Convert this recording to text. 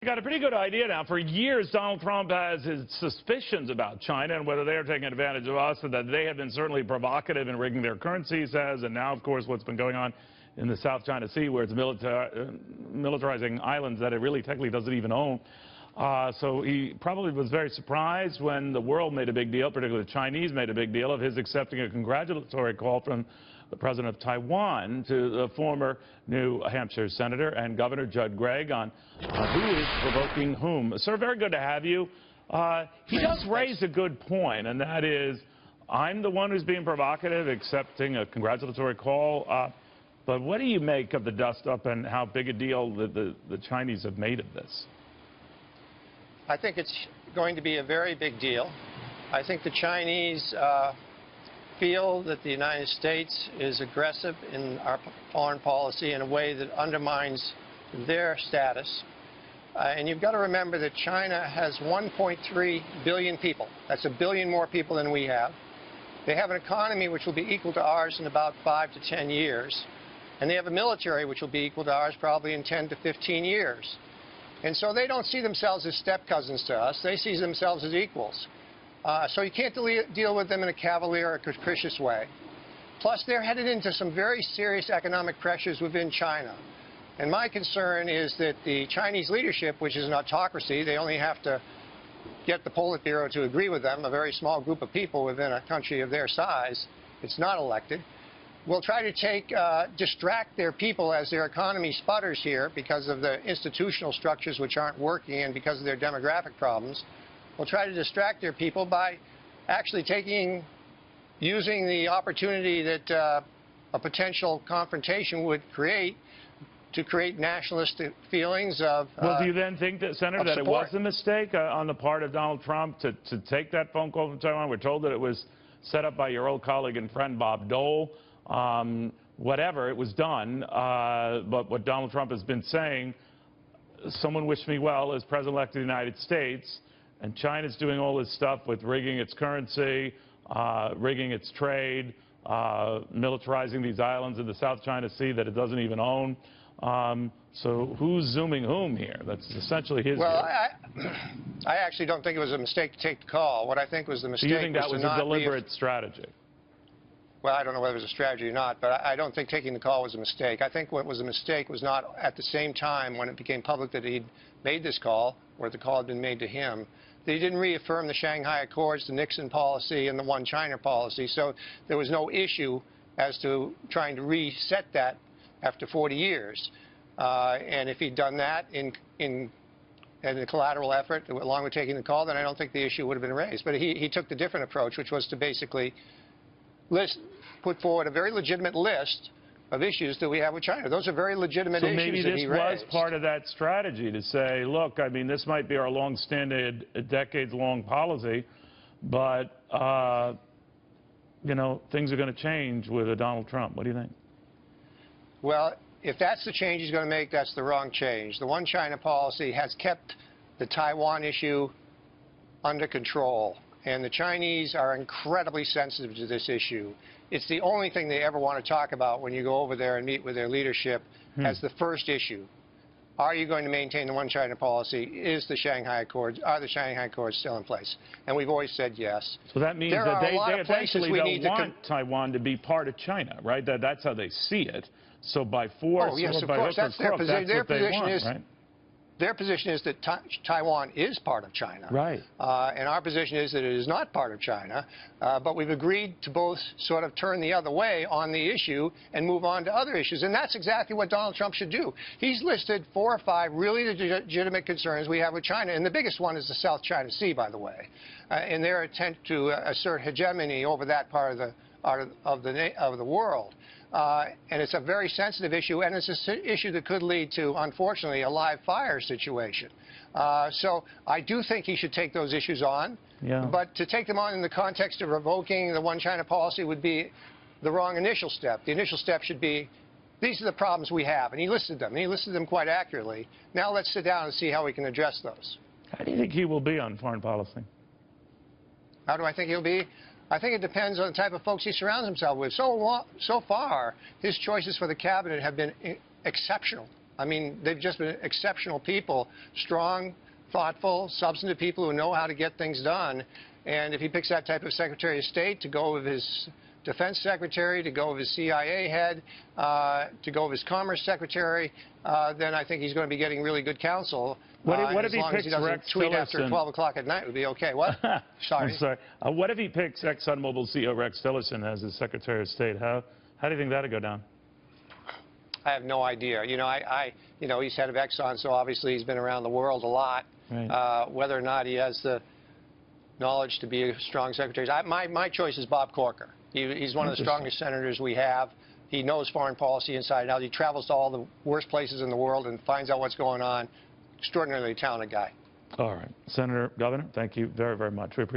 We got a pretty good idea now. For years, Donald Trump has his suspicions about China and whether they're taking advantage of us, and that they have been certainly provocative in rigging their currency, he says. And now, of course, what's been going on in the South China Sea, where it's militarizing islands that it really technically doesn't even own. So he probably was very surprised when the world made a big deal, particularly the Chinese made a big deal, of his accepting a congratulatory call from the president of Taiwan to the former New Hampshire senator and Governor Judd Gregg on who is provoking whom. Sir, very good to have you. He does raise a good point, and that is, I'm the one who's being provocative, accepting a congratulatory call. But what do you make of the dust-up and how big a deal the Chinese have made of this? I think it's going to be a very big deal. I think the Chinese feel that the United States is aggressive in our foreign policy in a way that undermines their status. And you've got to remember that China has 1.3 billion people. That's a billion more people than we have. They have an economy which will be equal to ours in about 5 to 10 years. And they have a military which will be equal to ours probably in 10 to 15 years. And so they don't see themselves as step cousins to us. They see themselves as equals. So you can't deal with them in a cavalier or capricious way. Plus, they're headed into some very serious economic pressures within China. And my concern is that the Chinese leadership, which is an autocracy, they only have to get the Politburo to agree with them, a very small group of people within a country of their size, it's not elected, will try to distract their people as their economy sputters here because of the institutional structures which aren't working and because of their demographic problems. Will try to distract their people by actually using the opportunity that a potential confrontation would create to create nationalistic feelings of Well, do you then think, that, Senator, that it was a mistake on the part of Donald Trump to take that phone call from Taiwan? We're told that it was set up by your old colleague and friend Bob Dole. Whatever, it was done. But what Donald Trump has been saying, someone wished me well as President-elect of the United States, and China's doing all this stuff with rigging its currency, rigging its trade, militarizing these islands in the South China Sea that it doesn't even own. So who's zooming whom here? That's essentially his view. I actually don't think it was a mistake to take the call. What I think was the mistake was to not... Do you think that was a deliberate strategy? Well, I don't know whether it was a strategy or not, but I don't think taking the call was a mistake. I think what was a mistake was not at the same time when it became public that he'd made this call, or the call had been made to him, that he didn't reaffirm the Shanghai Accords, the Nixon policy, and the One China policy. So there was no issue as to trying to reset that after 40 years. And if he'd done that in a collateral effort, along with taking the call, then I don't think the issue would have been raised. But he took the different approach, which was to basically put forward a very legitimate list of issues that we have with China. Those are very legitimate issues that he raised. So maybe this was part of that strategy to say, look, I mean, this might be our long-standing, decades-long policy, but, you know, things are going to change with a Donald Trump. What do you think? Well, if that's the change he's going to make, that's the wrong change. The One China policy has kept the Taiwan issue under control. And the Chinese are incredibly sensitive to this issue. It's the only thing they ever want to talk about when you go over there and meet with their leadership as the first issue. Are you going to maintain the One China policy? Are the Shanghai Accords still in place? And we've always said yes. So that means that they eventually want Taiwan to be part of China, right? That's how they see it. So by force, yes, or by hook or crook, that's what they want, right? Their position is that Taiwan is part of China. Right. And our position is that it is not part of China. But we've agreed to both sort of turn the other way on the issue and move on to other issues. And that's exactly what Donald Trump should do. He's listed 4 or 5 really legitimate concerns we have with China. And the biggest one is the South China Sea, by the way, in their attempt to assert hegemony over that part of the world. And it's a very sensitive issue, and it's an issue that could lead to, unfortunately, a live fire situation. So I do think he should take those issues on. Yeah. But to take them on in the context of revoking the One China policy would be the wrong initial step. The initial step should be, these are the problems we have. And he listed them. And he listed them quite accurately. Now let's sit down and see how we can address those. How do you think he will be on foreign policy? How do I think he'll be? I think it depends on the type of folks he surrounds himself with. So far, his choices for the cabinet have been exceptional. I mean, they've just been exceptional people, strong, thoughtful, substantive people who know how to get things done. And if he picks that type of Secretary of State to go with his Defense Secretary, to go with his CIA head, to go with his Commerce Secretary, then I think he's going to be getting really good counsel. What if as long as he doesn't tweet after 12 o'clock at night, it would be okay. What? Sorry. I'm sorry. What if he picks ExxonMobil CEO Rex Tillerson as his Secretary of State? How do you think that would go down? I have no idea. You know, he's head of Exxon, so obviously he's been around the world a lot. Right. Whether or not he has the knowledge to be a strong secretary, my choice is Bob Corker. He's one of the strongest senators we have. He knows foreign policy inside and out. He travels to all the worst places in the world and finds out what's going on. Extraordinarily talented guy. All right. Senator, Governor, thank you very, very much. We appreciate